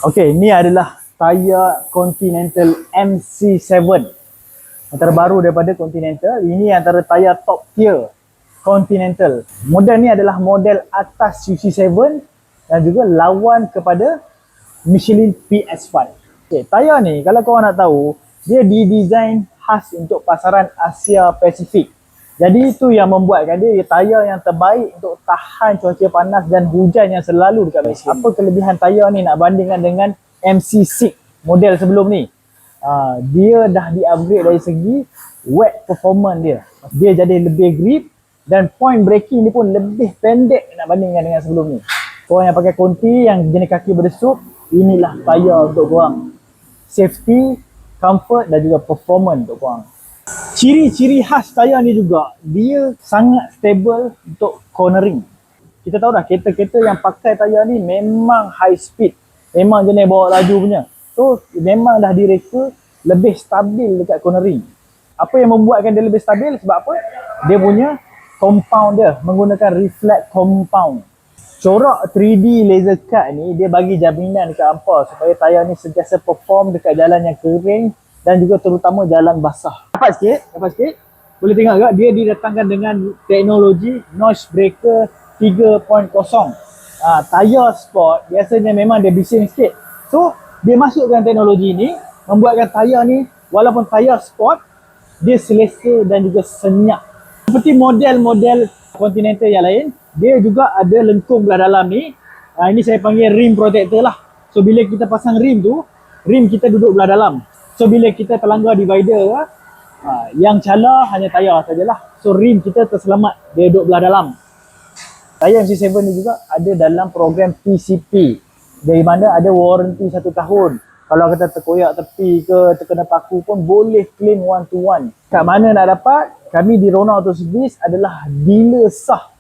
Okey, ni adalah tayar Continental MC7 yang terbaru daripada Continental. Ini antara tayar top tier Continental. Model ni adalah model atas UC7 dan juga lawan kepada Michelin PS5. Okey, tayar ni kalau korang nak tahu, dia didesain khas untuk pasaran Asia Pasifik. Jadi itu yang membuatkan dia tayar yang terbaik untuk tahan cuaca panas dan hujan yang selalu dekat Malaysia. Apa kelebihan tayar ni nak bandingkan dengan MC6 model sebelum ni? Dia dah di-upgrade dari segi wet performance dia. Dia jadi lebih grip dan point braking ni pun lebih pendek nak bandingkan dengan sebelum ni. Korang yang pakai Conti yang jenis kaki berdesup, inilah tayar untuk korang. Safety, comfort dan juga performance untuk korang. Ciri-ciri khas tayar ni juga, dia sangat stable untuk cornering. Kita tahu dah kereta-kereta yang pakai tayar ni memang high speed, memang jenis bawa laju punya. So memang dah direka lebih stabil dekat cornering. Apa yang membuatkan dia lebih stabil? Sebab apa? Dia punya compound dia menggunakan reflect compound. Corak 3D laser cut ni dia bagi jaminan dekat hampa supaya tayar ni sentiasa perform dekat jalan yang kering dan juga terutama jalan basah. Dapat sikit. Boleh tengok juga dia didatangkan dengan teknologi noise breaker 3.0. Tayar sport biasanya memang dia bising sikit. So, dia masukkan teknologi ni membuatkan tayar ni walaupun tayar sport, dia selesa dan juga senyap. Seperti model-model Continental yang lain, dia juga ada lengkung belah dalam ni. Ini saya panggil rim protector lah. So, bila kita pasang rim tu, rim kita duduk belah dalam. So bila kita terlanggar divider, yang cala hanya tayar sajalah. So rim kita terselamat, dia duduk belah dalam. Tayar MC7 ni juga ada dalam program PCP, dari mana ada warranty 1 tahun. Kalau kita terkoyak tepi ke terkena paku pun boleh claim 1-to-1. Kat mana nak dapat? Kami di Rona Auto Service adalah dealer sah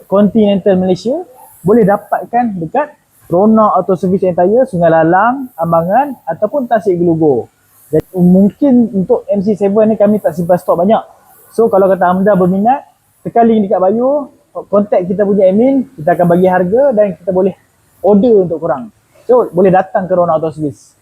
Continental Malaysia. Boleh dapatkan dekat Rona Auto Service and Tire, Sungai Lalang, Ambangan ataupun Tasik Gelugur. Dan mungkin untuk MC7 ni kami tak simpan stok banyak. So kalau kata anda berminat, tekan link dekat bio, kontak kita punya admin, kita akan bagi harga dan kita boleh order untuk korang. So boleh datang ke Rona Auto Service.